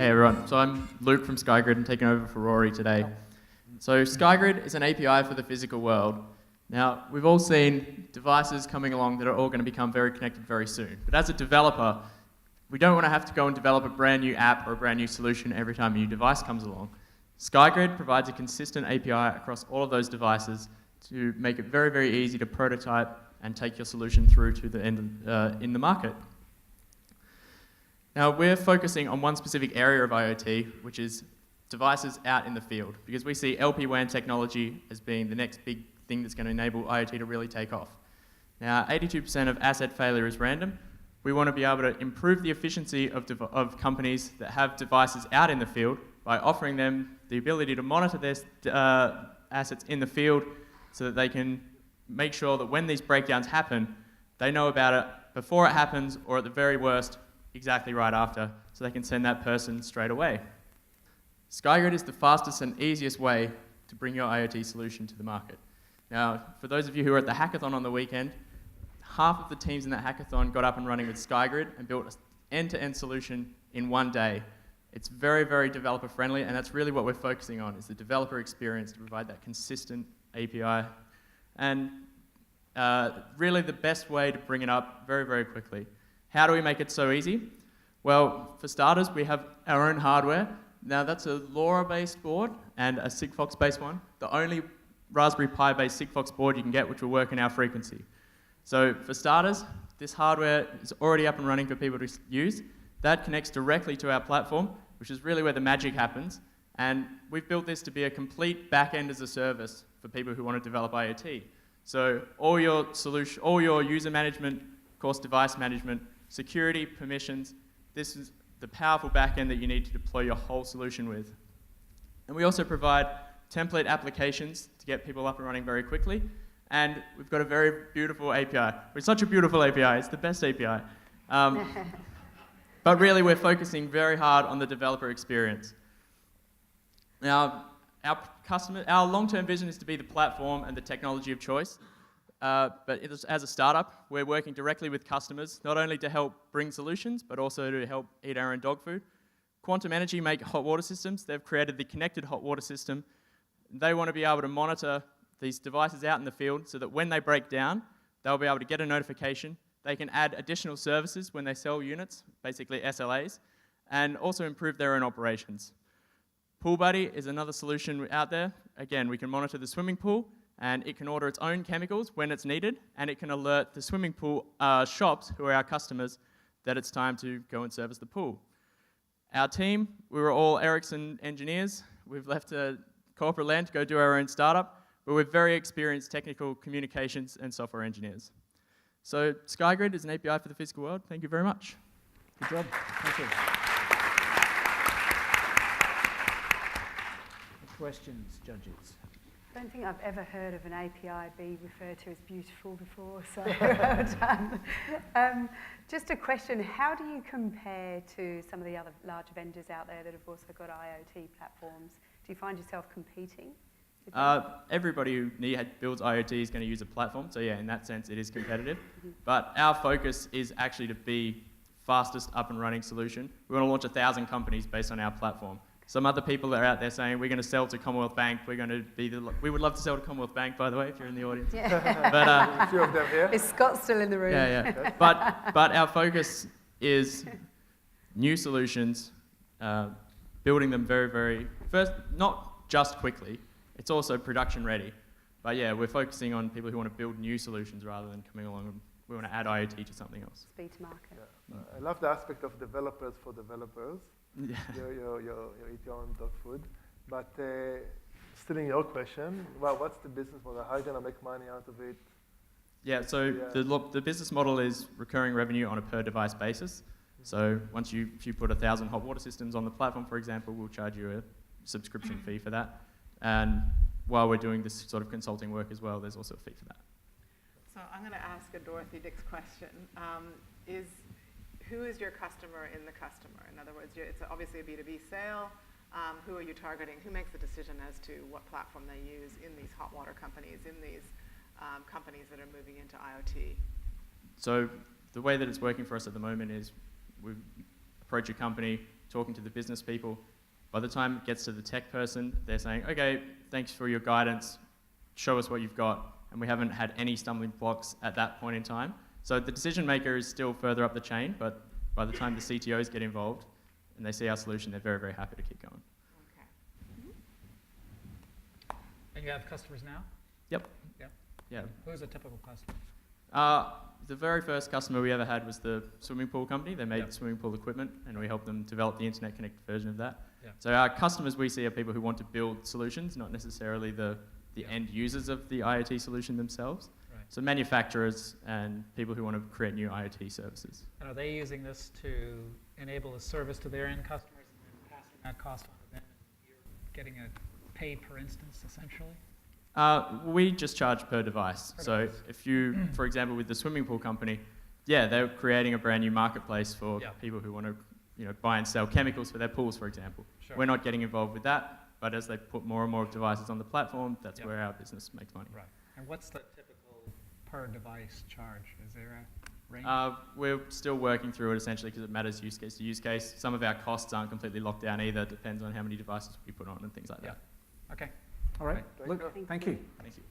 Hey everyone, so I'm Luke from SkyGrid and taking over for Rory today. So SkyGrid is an API for the physical world. Now, we've all seen devices coming along that are all going to become very connected very soon. But as a developer, we don't want to have to go and develop a brand new app or a brand new solution every time a new device comes along. SkyGrid provides a consistent API across all of those devices to make it very, very easy to prototype and take your solution through to the end in the market. Now, we're focusing on one specific area of IoT, which is devices out in the field, because we see LPWAN technology as being the next big thing that's going to enable IoT to really take off. Now, 82% of asset failure is random. We want to be able to improve the efficiency of companies that have devices out in the field by offering them the ability to monitor their assets in the field so that they can make sure that when these breakdowns happen, they know about it before it happens, or at the very worst, exactly right after, so they can send that person straight away. SkyGrid is the fastest and easiest way to bring your IoT solution to the market. Now, for those of you who were at the hackathon on the weekend, half of the teams in that hackathon got up and running with SkyGrid and built an end-to-end solution in one day. It's very, very developer friendly, and that's really what we're focusing on, is the developer experience to provide that consistent API. And really the best way to bring it up very, very quickly. How do we make it so easy? Well, for starters, we have our own hardware. Now, that's a LoRa-based board and a Sigfox-based one. The only Raspberry Pi-based Sigfox board you can get which will work in our frequency. So for starters, this hardware is already up and running for people to use. That connects directly to our platform, which is really where the magic happens. And we've built this to be a complete back-end as a service for people who want to develop IoT. So all your user management, of course, device management, security, permissions, this is the powerful backend that you need to deploy your whole solution with. And we also provide template applications to get people up and running very quickly. And we've got a very beautiful API. It's such a beautiful API, it's the best API. But really, we're focusing very hard on the developer experience. Now, our long-term vision is to be the platform and the technology of choice. But as a startup, we're working directly with customers, not only to help bring solutions, but also to help eat our own dog food. Quantum Energy make hot water systems. They've created the connected hot water system. They want to be able to monitor these devices out in the field so that when they break down, they'll be able to get a notification. They can add additional services when they sell units, basically SLAs, and also improve their own operations. Pool Buddy is another solution out there. Again, we can monitor the swimming pool, and it can order its own chemicals when it's needed, and it can alert the swimming pool shops, who are our customers, that it's time to go and service the pool. Our team, we were all Ericsson engineers. We've left corporate land to go do our own startup, but we're very experienced technical communications and software engineers. So SkyGrid is an API for the physical world. Thank you very much. Good job. Thank you. Questions, judges? I don't think I've ever heard of an API be referred to as beautiful before, so well done. Just a question, how do you compare to some of the other large vendors out there that have also got IoT platforms? Do you find yourself competing? Everybody who builds IoT is going to use a platform, so yeah, in that sense it is competitive. But our focus is actually to be fastest up and running solution. We want to launch 1,000 companies based on our platform. Some other people are out there saying we're going to sell to Commonwealth Bank. We would love to sell to Commonwealth Bank, by the way, if you're in the audience. Yeah. But a few of them here. Is Scott still in the room? Yeah. But our focus is new solutions, building them very, very first, not just quickly. It's also production ready. But yeah, we're focusing on people who want to build new solutions rather than coming along and we want to add IoT to something else. Speed to market. Yeah. I love the aspect of developers for developers. Yeah. You eat your own dog food. But stealing your question, well, what's the business model? How are you going to make money out of it? Yeah, so the business model is recurring revenue on a per device basis. So if you put 1,000 hot water systems on the platform, for example, we'll charge you a subscription fee for that. And while we're doing this sort of consulting work as well, there's also a fee for that. So I'm going to ask a Dorothy Dix question. Who is your customer in the customer? In other words, it's obviously a B2B sale. Who are you targeting? Who makes the decision as to what platform they use in these hot water companies, in these companies that are moving into IoT? So the way that it's working for us at the moment is we approach a company, talking to the business people. By the time it gets to the tech person, they're saying, okay, thanks for your guidance, show us what you've got, and we haven't had any stumbling blocks at that point in time. So the decision maker is still further up the chain, but by the time the CTOs get involved and they see our solution, they're very, very happy to keep going. Okay. And you have customers now? Yep. Yep. Yeah. Who's a typical customer? The very first customer we ever had was the swimming pool company. They made Yep. swimming pool equipment, and we helped them develop the internet-connected version of that. Yep. So our customers we see are people who want to build solutions, not necessarily the Yep. end users of the IoT solution themselves. Right. So manufacturers and people who want to create new IoT services. And are they using this to enable a service to their end customers and then passing that cost on to them? You're getting a pay per instance, essentially? We just charge per device. Per So device. if you, for example, with the swimming pool company, yeah, they're creating a brand new marketplace for Yeah. people who want to, buy and sell chemicals for their pools, for example. Sure. We're not getting involved with that, but as they put more and more devices on the platform, that's Yep. where our business makes money. Right. And what's the typical per device charge? Is there a range? We're still working through it essentially because it matters use case to use case. Some of our costs aren't completely locked down either. It depends on how many devices we put on and things like Yeah. that. Okay. All right. Thank Luke, you. thank you. Thank you.